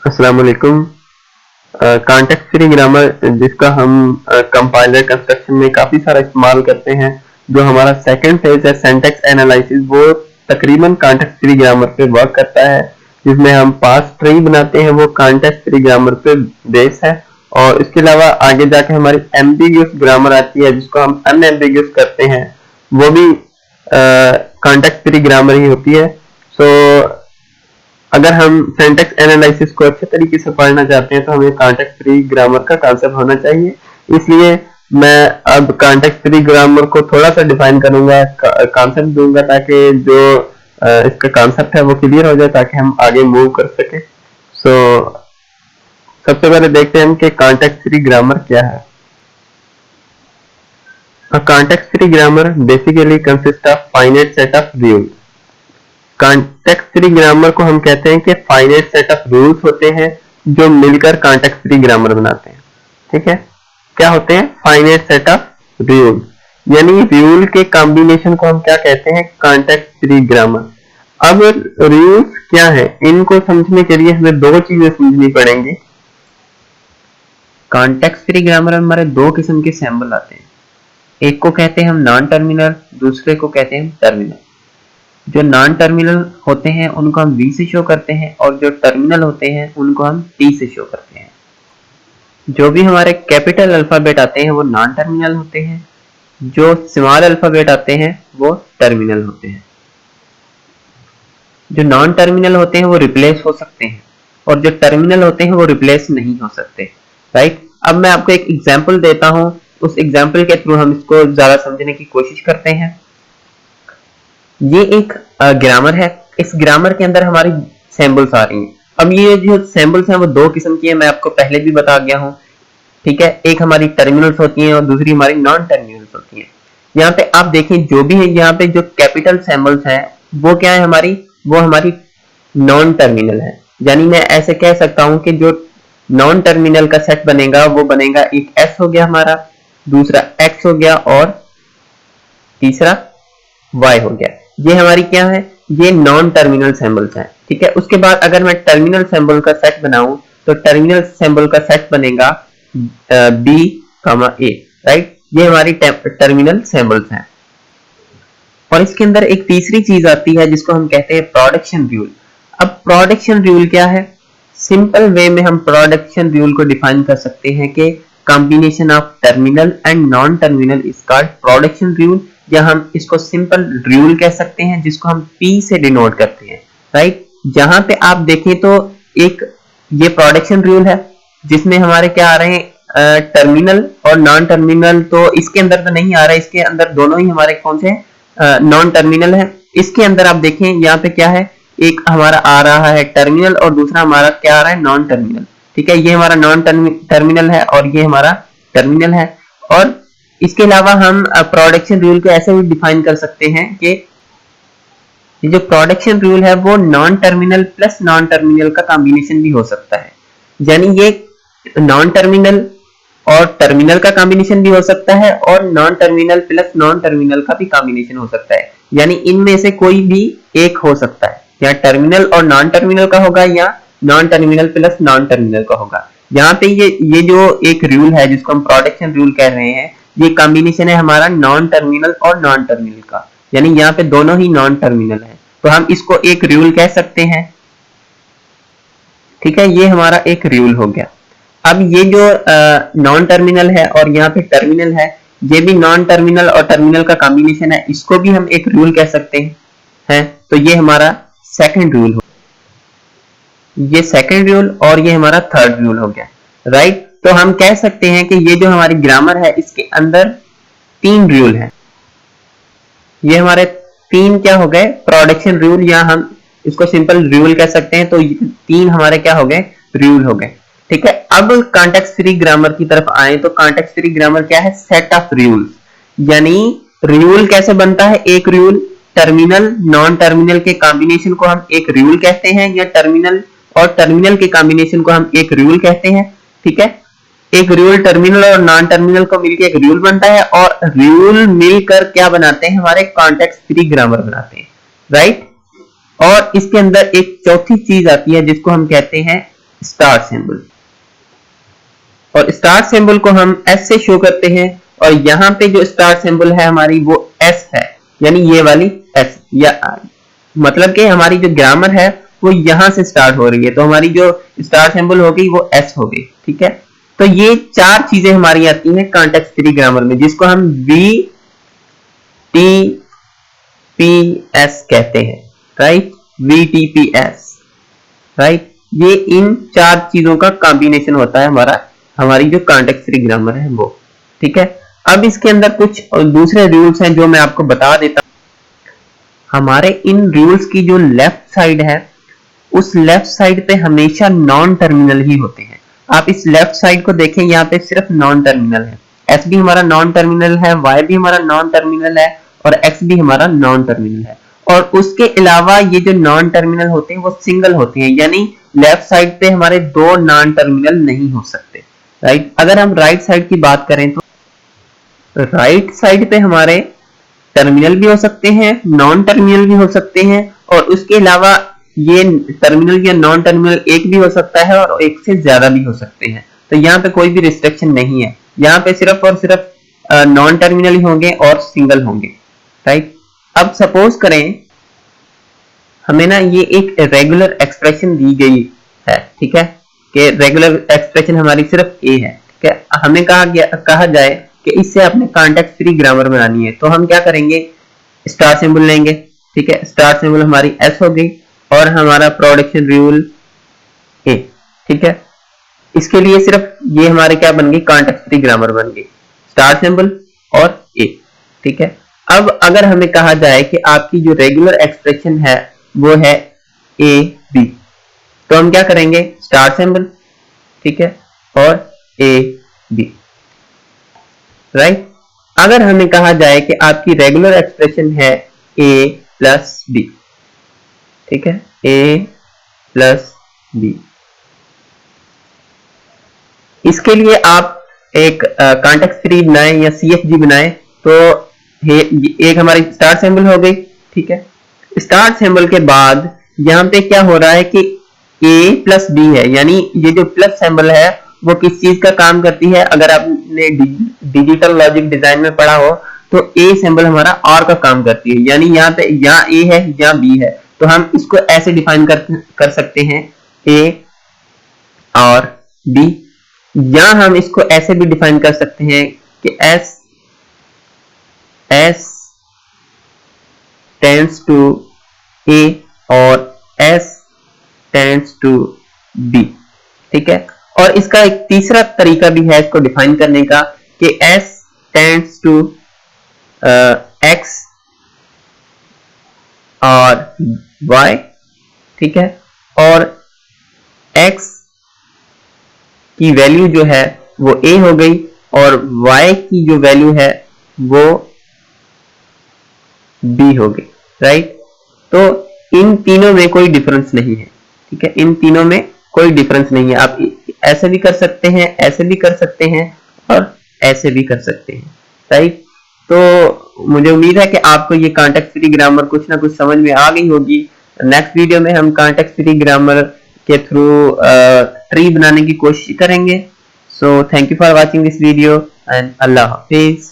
अस्सलाम वालेकुम। Context free grammar जिसका हम कंपाइलर कंस्ट्रक्शन में काफ़ी सारा इस्तेमाल करते हैं, जो हमारा सेकंड फेज है सिंटैक्स एनालिसिस, वो तकरीबन कॉन्टेक्स्ट फ्री ग्रामर पे वर्क करता है, जिसमें हम पास ट्री बनाते हैं। वो कॉन्टेक्स्ट फ्री ग्रामर पे बेस है। और इसके अलावा आगे जाके हमारी एम्बिग्यूअस ग्रामर आती है, जिसको हम अनएम्बिग्यूअस करते हैं, वो भी कॉन्टेक्स्ट फ्री ग्रामर ही होती है। सो अगर हम सिंटैक्स एनालिसिस को अच्छे तरीके से पढ़ना चाहते हैं तो हमें कॉन्टेक्स्ट फ्री ग्रामर का कांसेप्ट होना चाहिए। इसलिए मैं अब कॉन्टेक्स्ट फ्री ग्रामर को थोड़ा सा डिफाइन करूंगा, कांसेप्ट दूंगा, ताकि जो इसका कांसेप्ट है वो क्लियर हो जाए, ताकि हम आगे मूव कर सके। सो सबसे पहले देखते हैं कि कॉन्टेक्स्ट फ्री ग्रामर क्या है। Context free grammar basically consist of finite set of rules. Context free grammar को हम कहते हैं कि फाइनाइट सेट ऑफ रूल्स होते हैं जो मिलकर कॉन्टेक्स्ट फ्री ग्रामर बनाते हैं। ठीक है, क्या होते हैं? फाइनाइट सेट ऑफ रूल्स, यानी रूल के कॉम्बिनेशन को हम क्या कहते हैं? Context free grammar. अब रूल्स क्या है, इनको समझने के लिए हमें दो चीजें समझनी पड़ेंगी। कॉन्टेक्स्ट फ्री ग्रामर में हमारे दो किस्म के सैंपल आते हैं। एक को कहते हैं हम नॉन टर्मिनल, दूसरे को कहते हैं टर्मिनल। जो नॉन टर्मिनल होते हैं उनको हम V से शो करते हैं, और जो टर्मिनल होते हैं उनको हम T से शो करते हैं। जो भी हमारे कैपिटल अल्फाबेट आते हैं वो नॉन टर्मिनल होते हैं, जो स्मॉल अल्फाबेट आते हैं वो टर्मिनल होते हैं। जो नॉन टर्मिनल होते हैं वो रिप्लेस हो सकते हैं, और जो टर्मिनल होते हैं वो रिप्लेस नहीं हो सकते। राइट, अब मैं आपको एक एग्जाम्पल देता हूं, उस एग्जाम्पल के थ्रू हम इसको ज्यादा समझने की कोशिश करते हैं। ये एक ग्रामर है। इस ग्रामर के अंदर हमारी सैंपल्स आ रही हैं। अब ये जो सैंपल्स हैं वो दो किस्म की है, मैं आपको पहले भी बता गया हूं। ठीक है, एक हमारी टर्मिनल्स होती हैं और दूसरी हमारी नॉन टर्मिनल्स होती हैं। यहाँ पे आप देखें, जो भी है यहाँ पे जो कैपिटल सैंपल्स हैं वो क्या है हमारी? वो हमारी नॉन टर्मिनल है। यानी मैं ऐसे कह सकता हूं कि जो नॉन टर्मिनल का सेट बनेगा वो बनेगा, एक S हो गया हमारा, दूसरा X हो गया, और तीसरा Y हो गया। ये हमारी क्या है? ये नॉन टर्मिनल सिंबल्स हैं। ठीक है, उसके बाद अगर मैं टर्मिनल सिंबल का सेट बनाऊं तो टर्मिनल सिंबल का सेट बनेगा B, A। राइट, ये हमारी टर्मिनल सिंबल्स हैं। और इसके अंदर एक तीसरी चीज आती है जिसको हम कहते हैं प्रोडक्शन रूल। अब प्रोडक्शन रूल क्या है? सिंपल वे में हम प्रोडक्शन रूल को डिफाइन कर सकते हैं कि combination of terminal and non terminal is called production rule, या हम इसको सिंपल रूल कह सकते हैं जिसको हम P से डिनोट करते हैं। राइट, जहां पे आप देखें तो एक ये प्रोडक्शन रूल है जिसमें हमारे क्या आ रहे हैं? टर्मिनल और नॉन टर्मिनल। तो इसके अंदर तो नहीं आ रहा है, इसके अंदर दोनों ही हमारे कौन से नॉन टर्मिनल है। इसके अंदर आप देखें यहाँ पे क्या है? एक हमारा आ रहा है टर्मिनल और दूसरा हमारा क्या आ रहा है? Non terminal. ठीक है, ये हमारा नॉन टर्मिनल है और ये हमारा टर्मिनल है। और इसके अलावा हम प्रोडक्शन रूल को ऐसे भी डिफाइन कर सकते हैं कि ये जो प्रोडक्शन रूल है वो non terminal plus non terminal का कॉम्बिनेशन भी हो सकता है। यानी ये नॉन टर्मिनल और टर्मिनल का कॉम्बिनेशन भी हो सकता है, और non terminal plus non terminal का भी कॉम्बिनेशन हो सकता है। यानी इनमें से कोई भी एक हो सकता है, या टर्मिनल और नॉन टर्मिनल का होगा, या non terminal plus non terminal का होगा। यहाँ पे ये जो एक रूल है जिसको हम प्रोडक्शन रूल कह रहे हैं, ये कॉम्बिनेशन है हमारा नॉन टर्मिनल और नॉन टर्मिनल का, यानी यहाँ पे दोनों ही नॉन टर्मिनल है, तो हम इसको एक रूल कह सकते हैं। ठीक है, ये हमारा एक रूल हो गया। अब ये जो नॉन टर्मिनल है और यहाँ पे टर्मिनल है, ये भी नॉन टर्मिनल और टर्मिनल का कॉम्बिनेशन है, इसको भी हम एक रूल कह सकते हैं। तो ये हमारा सेकंड रूल हो, ये सेकंड रूल, और ये हमारा थर्ड रूल हो गया। राइट, तो हम कह सकते हैं कि ये जो हमारी ग्रामर है इसके अंदर तीन रूल है। ये हमारे तीन क्या हो गए? प्रोडक्शन रूल, या हम इसको सिंपल रूल कह सकते हैं। तो तीन हमारे क्या हो गए? रूल हो गए। ठीक है, अब कॉन्टेक्स्ट फ्री ग्रामर की तरफ आए तो कॉन्टेक्स्ट फ्री ग्रामर क्या है? Set of rules. यानी रूल कैसे बनता है? एक रूल टर्मिनल नॉन टर्मिनल के कॉम्बिनेशन को हम एक रूल कहते हैं, या टर्मिनल और टर्मिनल के कॉम्बिनेशन को हम एक रूल कहते हैं। ठीक है, एक रूल टर्मिनल और नॉन टर्मिनल को मिलकर एक रूल बनता है, और रूल मिलकर क्या बनाते हैं? हमारे कॉन्टेक्स्ट फ्री ग्रामर बनाते हैं। राइट, और इसके अंदर एक चौथी चीज आती है जिसको हम कहते हैं स्टार सिंबल, और स्टार सिंबल को हम एस से शो करते हैं, और यहाँ पे जो स्टार सिंबल है हमारी वो एस है, यानी ये वाली एस, या मतलब कि हमारी जो ग्रामर है वो यहां से स्टार्ट हो रही है, तो हमारी जो स्टार सिंबल हो गई वो एस हो गई, ठीक है। तो ये चार चीजें हमारी आती हैं कॉन्टेक्स्ट फ्री ग्रामर में, जिसको हम वी टी पी एस कहते हैं, right, we T P S, right. ये इन चार चीजों का कॉम्बिनेशन होता है हमारी जो कॉन्टेक्स्ट फ्री ग्रामर है वो, ठीक है। अब इसके अंदर कुछ दूसरे रूल्स हैं जो मैं आपको बता देता हूं। हमारे इन रूल्स की जो लेफ्ट साइड है, उस लेफ्ट साइड पे हमेशा नॉन टर्मिनल ही होते हैं। आप इस लेफ्ट साइड को देखें, यहाँ पे सिर्फ नॉन टर्मिनल है, एस भी हमारा नॉन टर्मिनल है, वाई भी हमारा नॉन टर्मिनल है, और एक्स भी हमारा नॉन टर्मिनल है। और उसके अलावा ये जो नॉन टर्मिनल होते हैं वो सिंगल होते हैं, यानी लेफ्ट साइड पे हमारे दो नॉन टर्मिनल नहीं हो सकते, राइट। अगर हम राइट साइड की बात करें तो राइट साइड पे हमारे टर्मिनल भी हो सकते हैं, नॉन टर्मिनल भी हो सकते हैं, और उसके अलावा ये टर्मिनल या नॉन टर्मिनल एक भी हो सकता है और एक से ज्यादा भी हो सकते हैं। तो यहाँ पे कोई भी रिस्ट्रिक्शन नहीं है, यहाँ पे सिर्फ और सिर्फ नॉन टर्मिनल ही होंगे और सिंगल होंगे, राइट। अब सपोज करें हमें ना ये एक रेगुलर एक्सप्रेशन दी गई है, ठीक है, कि रेगुलर एक्सप्रेशन हमारी सिर्फ ए है, ठीक है। हमें कहा जाए कि इससे आपने कॉन्टेक्स्ट फ्री ग्रामर बनानी है, तो हम क्या करेंगे, स्टार सिंबल लेंगे, ठीक है। स्टार सिंबल हमारी एस हो गई और हमारा प्रोडक्शन रूल ए, ठीक है। इसके लिए सिर्फ ये हमारे क्या बन गई, कॉन्टेक्स्ट फ्री ग्रामर बन गई, स्टार सिंबल और ए, ठीक है। अब अगर हमें कहा जाए कि आपकी जो रेगुलर एक्सप्रेशन है वो है ए बी, तो हम क्या करेंगे, स्टार सिंबल, ठीक है, और ए बी, राइट। अगर हमें कहा जाए कि आपकी रेगुलर एक्सप्रेशन है ए प्लस बी, ठीक है, ए प्लस बी, इसके लिए आप एक कॉन्टेक्स्ट फ्री बनाए या सीएफजी बनाए, तो एक हमारी स्टार सिंबल हो गई, ठीक है। स्टार सिंबल के बाद यहां पे क्या हो रहा है कि ए प्लस बी है, यानी ये जो प्लस सिंबल है वो किस चीज का काम करती है, अगर आपने डिजिटल लॉजिक डिजाइन में पढ़ा हो तो ए सिंबल हमारा और का काम करती है, यानी यहाँ पे यहाँ ए है यहाँ बी है, तो हम इसको ऐसे डिफाइन कर सकते हैं ए और बी, या हम इसको ऐसे भी डिफाइन कर सकते हैं कि एस टेंड्स टू ए और एस टेंड्स टू बी, ठीक है। और इसका एक तीसरा तरीका भी है इसको डिफाइन करने का कि एस टेंड्स टू एक्स और वाई, ठीक है, और एक्स की वैल्यू जो है वो ए हो गई और y की जो वैल्यू है वो b हो गई, राइट। तो इन तीनों में कोई डिफरेंस नहीं है, ठीक है, इन तीनों में कोई डिफरेंस नहीं है। आप ऐसे भी कर सकते हैं, ऐसे भी कर सकते हैं और ऐसे भी कर सकते हैं, राइट। तो मुझे उम्मीद है कि आपको ये कॉन्टेक्स्ट फ्री ग्रामर कुछ ना कुछ समझ में आ गई होगी। नेक्स्ट वीडियो में हम कॉन्टेक्स्ट फ्री ग्रामर के थ्रू ट्री बनाने की कोशिश करेंगे। So thank you for watching this video and Allah Hafiz.